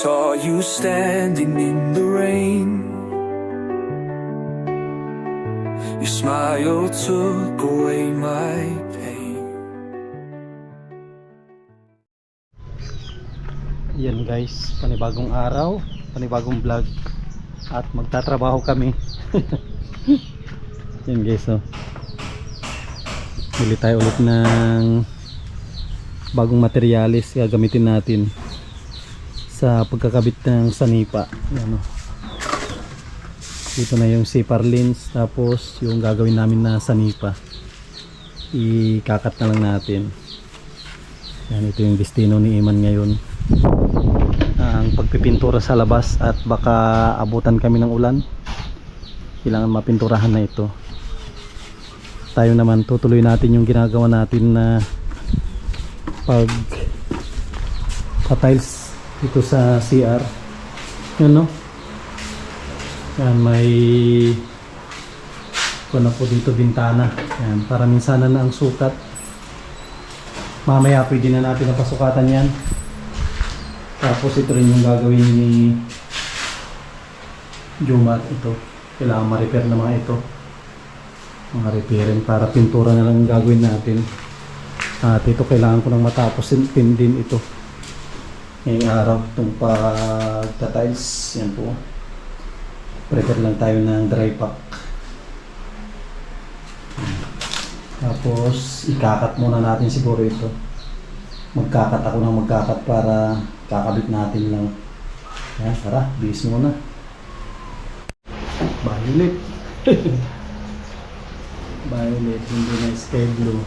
saw you standing in the rain. Your smile took away my pain. Yan guys, panibagong araw, panibagong vlog. At magtatrabaho kami. Yan guys, oh. Bili tayo ulit ng bagong materialis gagamitin natin sa pagkakabit ng sanipa. Yan, oh. Dito na yung zipper lens, tapos yung gagawin namin na sanipa ikakat na lang natin. Yan, ito yung destino ni Iman ngayon, ang pagpipintura sa labas, at baka abutan kami ng ulan, kailangan mapinturahan na ito. Tayo naman tutuloy natin yung ginagawa natin na pag tiles dito sa CR. Yun, no? Yan, may na po dito bintana. Yan, para minsanan na ang sukat. Mamaya pwede na natin ang pasukatan yan. Tapos ito rin yung gagawin ni Jumat. Ito, kailangan ma-repair na mga ito, mga repairin, para pintura na lang gagawin natin. At ito kailangan ko nang matapos din ito ngayong araw, itong pagta-tiles. Yan po, prepare lang tayo ng dry pack. Tapos ikakat muna natin siguro ito. Magkakat ako ng magkakat para kakabit natin lang. Ayan, tara, bihis muna. Violet. Violet, hindi na sky blue.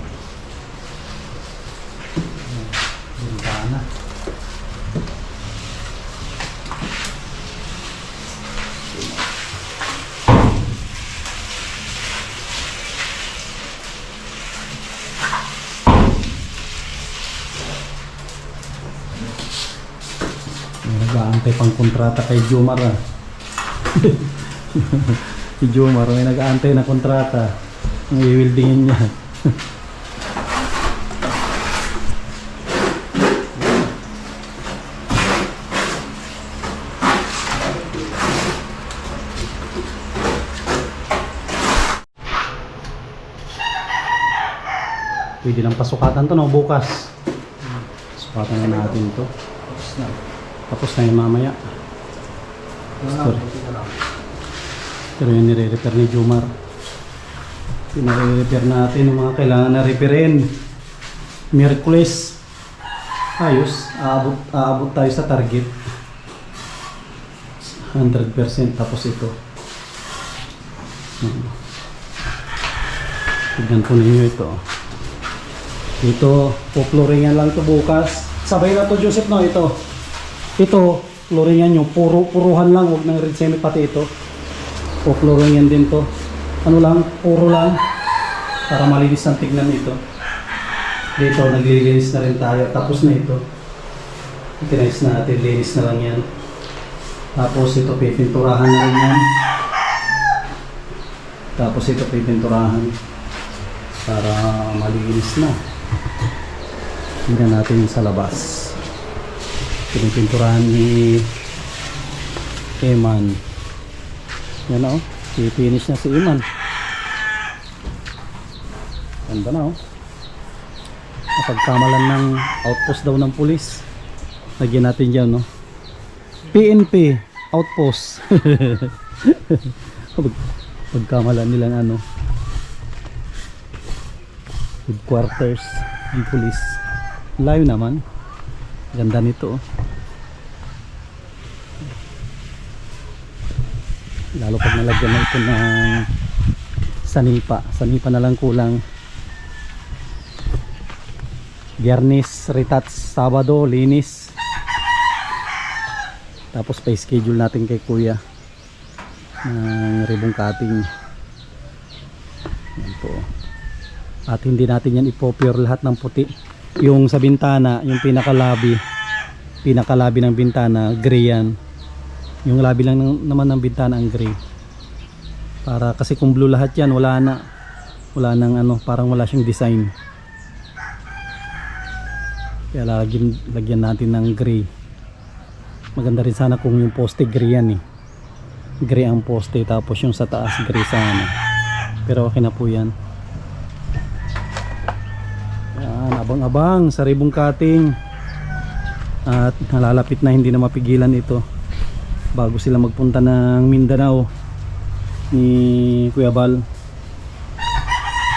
Bintana. Nag-aantay pang kontrata kay Jomar, ah. Si Jomar may nag-aantay na kontrata, ang i-wieldingin niya. Pwede lang pasukatan to, no, bukas. Sukatan na natin to. Tapos na yung mamaya. Pero yung nire-repair ni Jomar, pinare-repair natin yung mga kailangan na repairin. Miyerkules, ayos, aabot tayo sa target 100%. Tapos ito, tignan po ninyo ito. Ito, po-flooringan lang to bukas. Sabay na to, Joseph, no? Ito, flooringan nyo, puruhan lang, huwag nang red cement pati ito. Po-flooringan din to. Ano lang, puro lang, para malinis ang tignan ito. Dito, naglilinis na rin tayo. Tapos na ito. Itinayos natin, linis na lang yan. Tapos ito, pipinturahan na rin yan. Tapos ito, pipinturahan para malinis na. Tingnan natin sa labas. Pinipinturahan ni Iman. Yan, o, i-finish na si Iman. Ganda na, o. Napagkamalan ng outpost daw ng pulis. Lagyan natin dyan, no? PNP outpost. Pagkamalan nilang ano, headquarters ng pulis. Layo naman. Ganda nito, oh. Lalo pag nalagyan na ito ng sanipa na lang kulang. Biyernes retouch, Sabado linis. Tapos pa schedule natin kay kuya ng ribbon cutting. Yan po. At hindi natin yan ipopure lahat ng puti. Yung sa bintana, yung pinakalabi ng bintana, gray yan. Yung labi lang naman ng bintana ang gray. Para kasi kung blue lahat yan, wala nang ano, parang wala siyang design. Kaya lagyan natin ng gray Maganda rin sana kung yung poste gray yan eh. Gray ang poste, tapos yung sa taas gray sana. Pero okay na po yan. Yan, abang-abang sa ribbon cutting. At nalalapit na, hindi na mapigilan ito. Bago sila magpunta ng Mindanao ni Kuya Bal,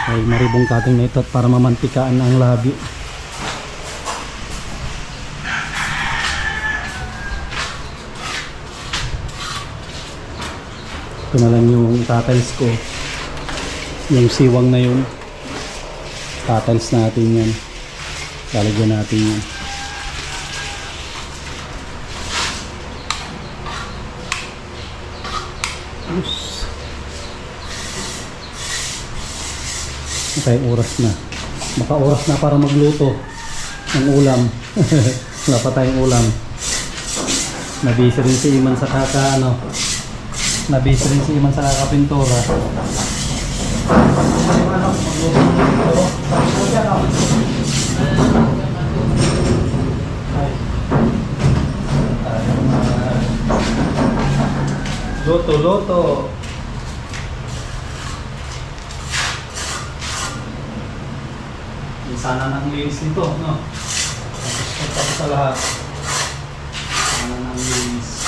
ay maribong cutting na ito at para mamantikaan ang labi. Ito na lang yung tatals ko, yung siwang na yun, tatals natin yan, lalagyan natin yan. Tayong oras na, baka oras na para magluto ng ulam. Wala pa tayong ulam. Nabisi rin si Iman sa kakapintura. Luto. Sana nang linis nito, no? Tapos sa lahat. Sana nang linis.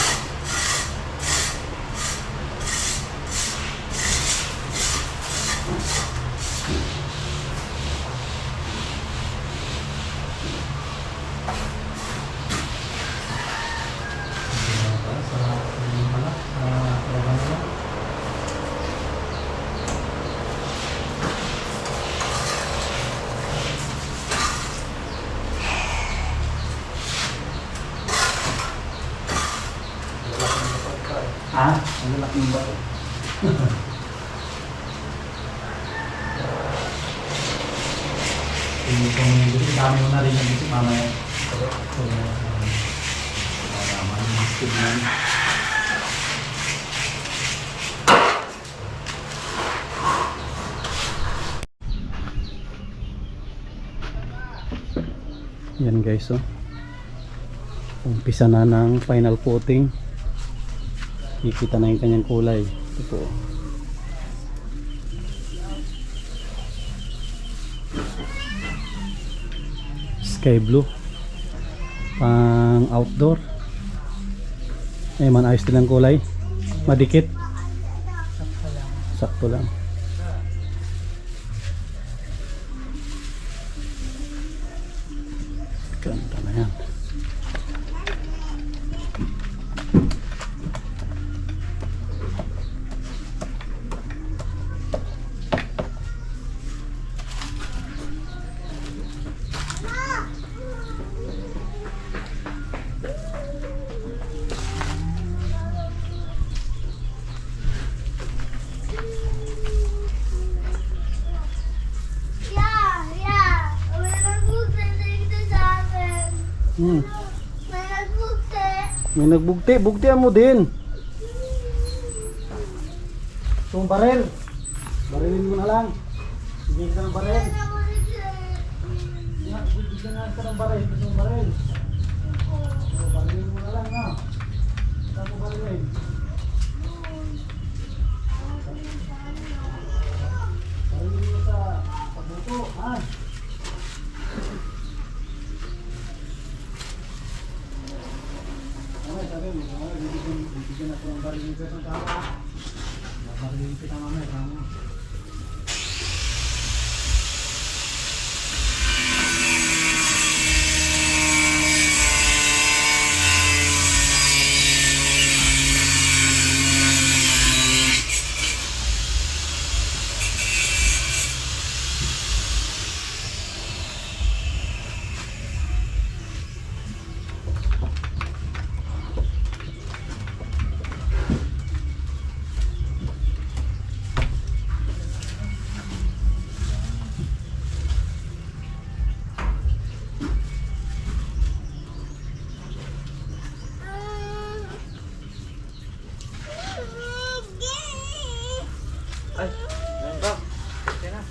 Ha? Ang laking bato. Dami mo na rin yung bisip mamaya. Yan guys, oh. Umpisa na ng final coating. Kikita na yung kanyang kulay. Ito. Sky blue. Pang outdoor. Eh man, ayos din ang kulay. Madikit. Sakto lang. Ganda na yan. May nagbugti. Bugtian mo din. Itong barel. Barilin mo na lang. Bigyan ka ng barel. Bigyan ka ng barel. Itong barel. Barilin mo na lang, no? Saan mo barilin? Barilin mo sa pagbuto, ha? Bibigyan natin ang barilin ko ng tama. Barilin kita mamaya, tama. Ay, ngayon ba? Okay na.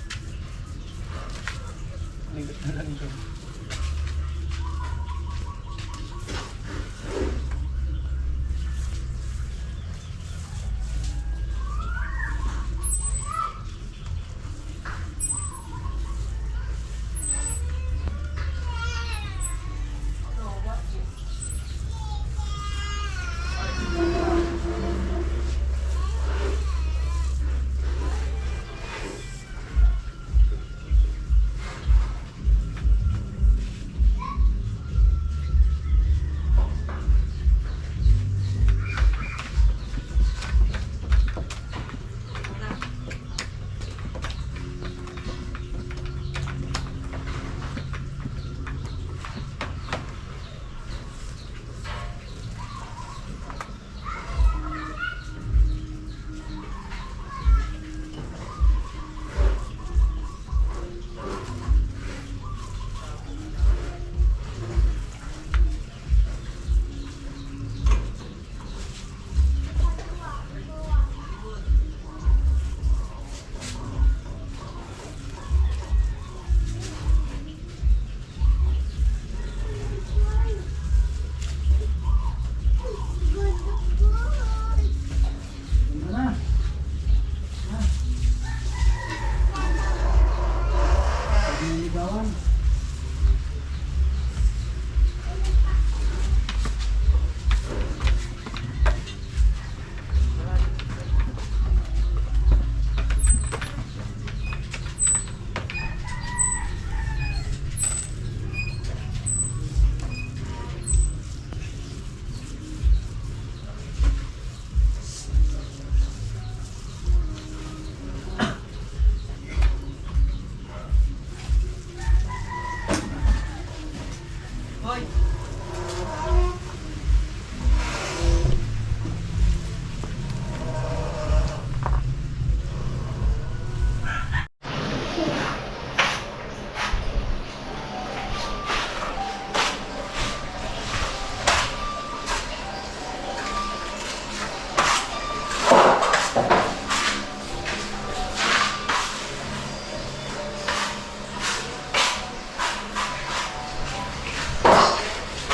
naman.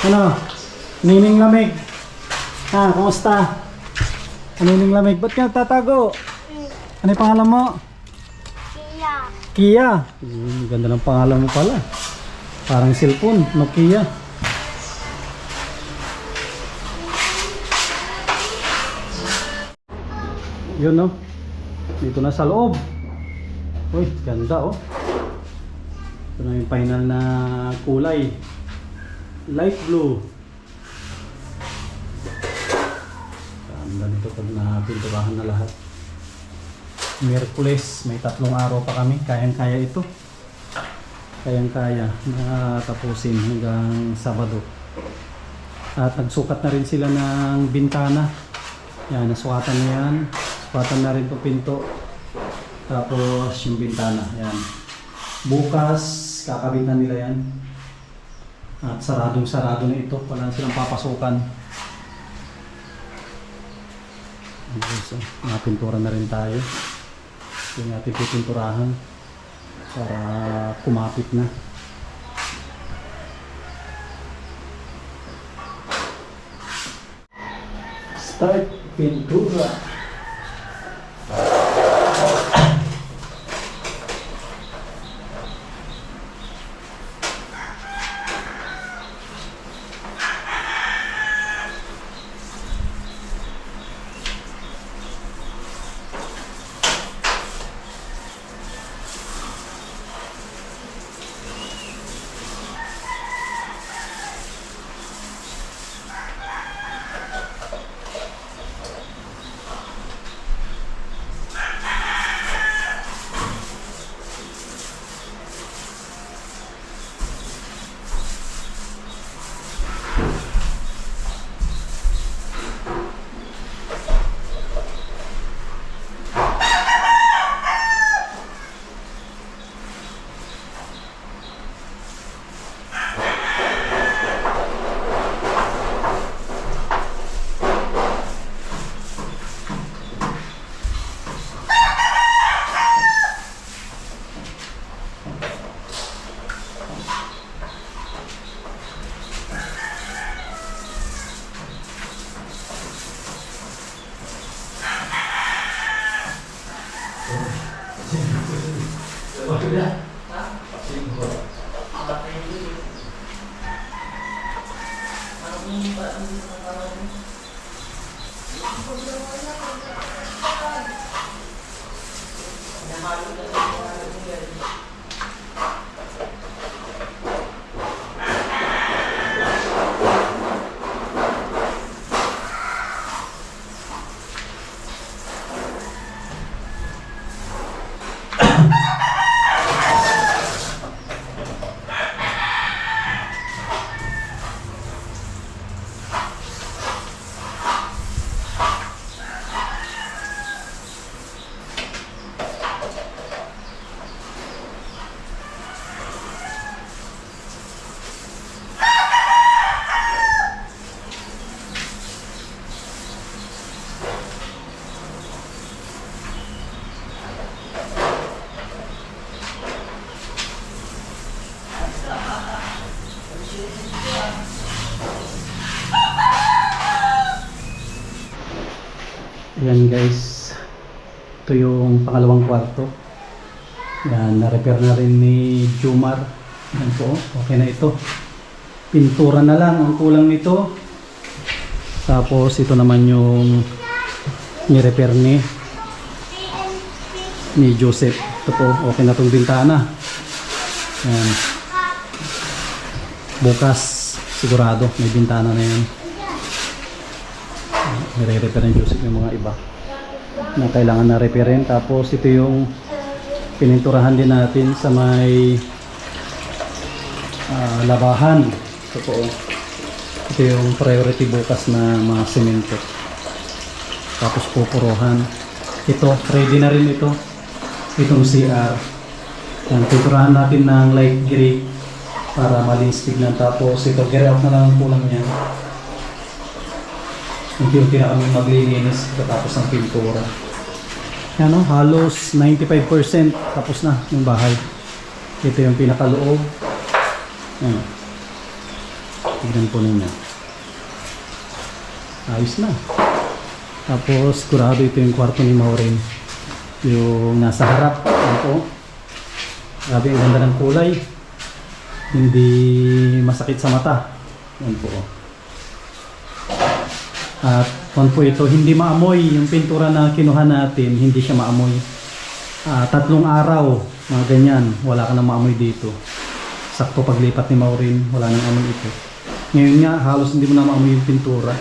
Ano? Nining lamig. Ha, kumusta? Nining lamig. Ba't ka tatago? Ano yung pangalan mo? Kia. Kia. Ganda ng pangalan mo pala. Parang cellphone, Nokia. Yun no. Dito na sa loob. Uy, ganda oh. Ito na yung final na kulay. Light blue. Ganda nito pag napinturahan na lahat. Miyerkules, may 3 araw pa kami. Kayang-kaya ito. Kayang-kaya na tapusin hanggang Sabado. At nagsukat na rin sila ng bintana. Yan, nasukatan na yan. Sukatan na rin itong pinto. Tapos yung bintana. Yan. Bukas, kakabit na nila yan. At saradong-sarado na ito. Wala silang papasukan. So, napintura na rin tayo. Yung ating pipinturahan para kumapit na. Start pintura. Ayan guys, ito yung pangalawang kwarto. Yan, na-repair na rin ni Jumar. Yan po, okay na ito. Pintura na lang ang kulang nito. Tapos ito naman yung ni-repair ni Joseph. Ito po, okay na itong bintana. Yan. Bukas sigurado may bintana na yan. Nire-repair ni Joseph yung mga iba na kailangan na repairin. Tapos ito yung pininturahan din natin sa may labahan. Ito po, ito yung priority bukas na mga semento. Tapos pupuruhan. Ito, ready na rin ito. Itong CR. Yan, pinturahan natin ng light gray para malinis tignan. Tapos ito, gray out na lang ang kulang niya. Unti-unti na kami maglilinis tapos ng pintura. Yan o, halos 95% tapos na yung bahay. Ito yung pinakaloob. Yan. Tignan po ninyo. Ayos na. Tapos sigurado ito yung kwarto ni Maureen. Yung nasa harap. Yan po. Grabe, ang ganda ng kulay. Hindi masakit sa mata. Yan po. At kung po ito, hindi maamoy yung pintura na kinuha natin, hindi siya maamoy. 3 araw, mga ganyan, wala ka na maamoy dito. Sakto paglipat ni Maureen, wala nang amoy ito. Ngayon nga, halos hindi mo na maamoy yung pintura.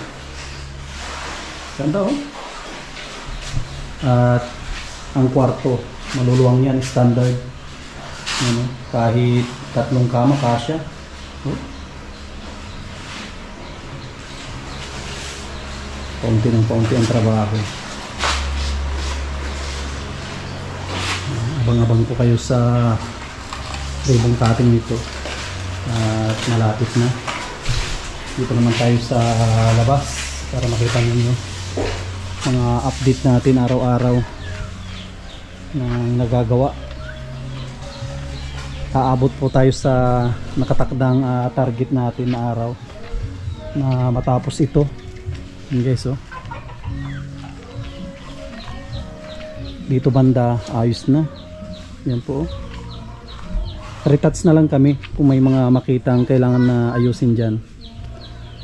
Ganda oh. At ang kwarto, maluluwang yan, standard. Ano, kahit 3 kama, kasya. Oh. Paunti ng paunti ang trabaho. Abang-abang po kayo sa ribbon cutting nito. At malapit na. Dito naman tayo sa labas para makita ninyo mga update natin araw-araw na nagagawa. Aabot po tayo sa nakatakdang target natin na araw na matapos ito. Yan guys oh. Dito banda ayos na. Yan po oh. Retouch na lang kami kung may mga makitang kailangan na ayusin dyan.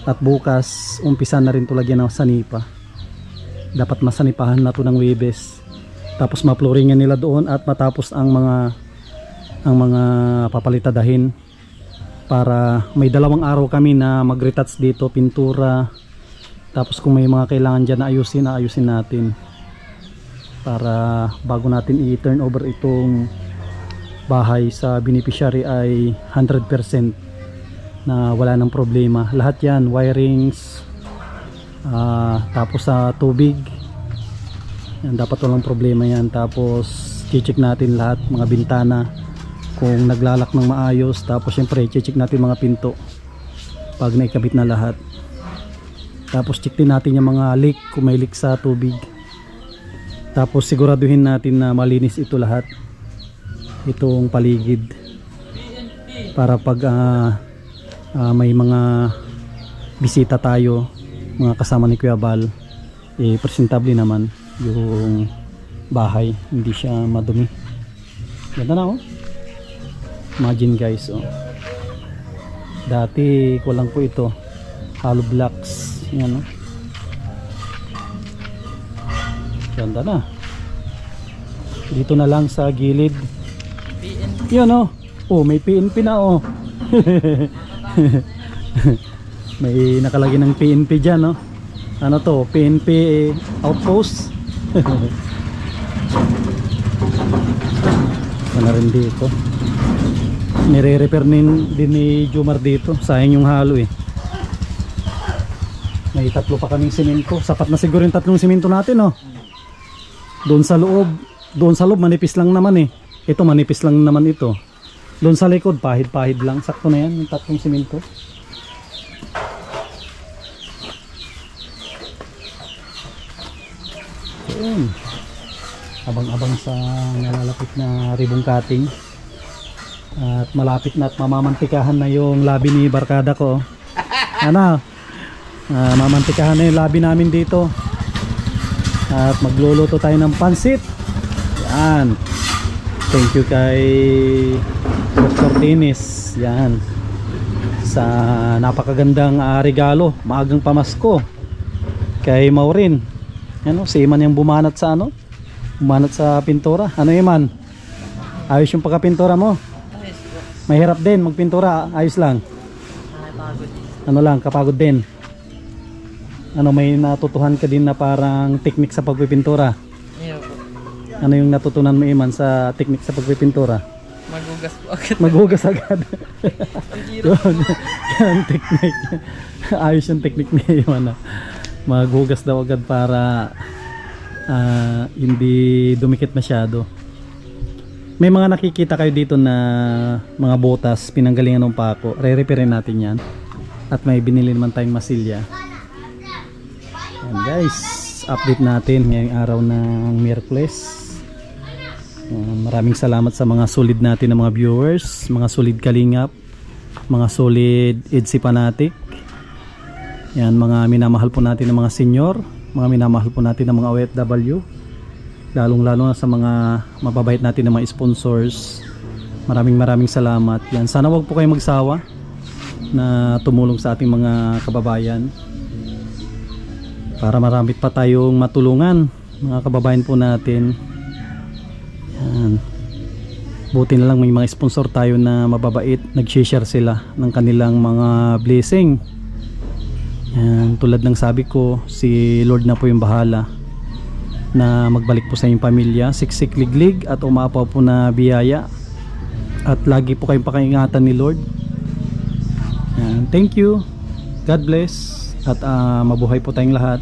At bukas umpisa na rin to lagyan ng sanipa. Dapat masanipahan na to ng Webes. Tapos ma-flooringan nila doon at matapos ang mga papalitadahin. Para may 2 araw kami na mag-retouch dito, pintura. Tapos kung may mga kailangan dyan na ayusin natin. Para bago natin i-turn over itong bahay sa beneficiary ay 100% na wala nang problema. Lahat yan, wirings, tapos sa tubig. Yan, dapat walang problema yan. Tapos check natin lahat, mga bintana. Kung naglalak ng maayos. Tapos syempre check natin mga pinto. Pag naikabit na lahat. Tapos check din natin yung mga leak, kung may leak sa tubig. Tapos siguraduhin natin na malinis ito lahat. Itong paligid. Para pag may mga bisita tayo, mga kasama ni Kuya Bal, presentable naman yung bahay. Hindi siya madumi. Ganda na oh. Imagine guys oh. Dati kulang po ito. Hollow blocks. Yan o. Ganda na. Dito na lang sa gilid. Yan o. Oh, may PNP na o. May nakalagay ng PNP dyan o. Ano to? PNP outpost. Ano rin dito. Nire-repair din ni Jomar dito. Sayang yung halo eh. May 3 pa kaming simento. Sapat na siguro yung 3 simento natin oh. Doon sa loob manipis lang naman eh. Ito manipis lang naman ito. Doon sa likod pahid-pahid lang. Sakto na yan yung 3 simento. Yun. Abang-abang sa nalalapit na ribbon cutting. At malapit na at mamamantikahan na yung labi ni barkada ko. Ano? Mamantikahan na yung labi namin dito. At magluluto tayo ng pansit. Yan. Thank you kay Dr. Dennis. yan sa napakagandang regalo, maagang pamasko kay Maureen. Ano, si Iman yung bumanat sa bumanat sa pintura. Ano Iman? Ayos yung pagkapintura mo? Ayos po. Mahirap din magpintura, ayos lang. Nakapagod. Ano lang, kapagod din. Ano, may natutuhan ka din na parang technique sa pagpipintura? Iyo po. Ano yung natutunan mo Iman sa technique sa pagpipintura? Magugas po agad. Maghugas agad. Ang hirap po. Yan technique. Ayos yung technique ni Iman. Maghugas daw agad para hindi dumikit masyado. May mga nakikita kayo dito na mga botas pinanggalingan ng pako. Re-repairin natin yan. At may binili naman tayong masilya. Yan guys, update natin ngayong araw ng Miyerkules. Maraming salamat sa mga solid natin na mga viewers, mga solid kalingap, mga solid EDC fanatic. Yan, mga minamahal po natin ng mga senior, mga minamahal po natin ng mga OFW, lalong lalo na sa mga mababait natin ng mga sponsors. Maraming salamat. Yan, sana wag po kayong magsawa na tumulong sa ating mga kababayan para marami pa tayong matulungan, mga kababayan po natin. Yan. Buti na lang may mga sponsor tayo na mababait, nag-share sila ng kanilang mga blessing. Yan, tulad ng sabi ko, si Lord na po yung bahala na magbalik po sa inyong pamilya, siksik liglig at umapaw po na biyaya, at lagi po kayong pakaingatan ni Lord. Yan, thank you, God bless, at mabuhay po tayong lahat.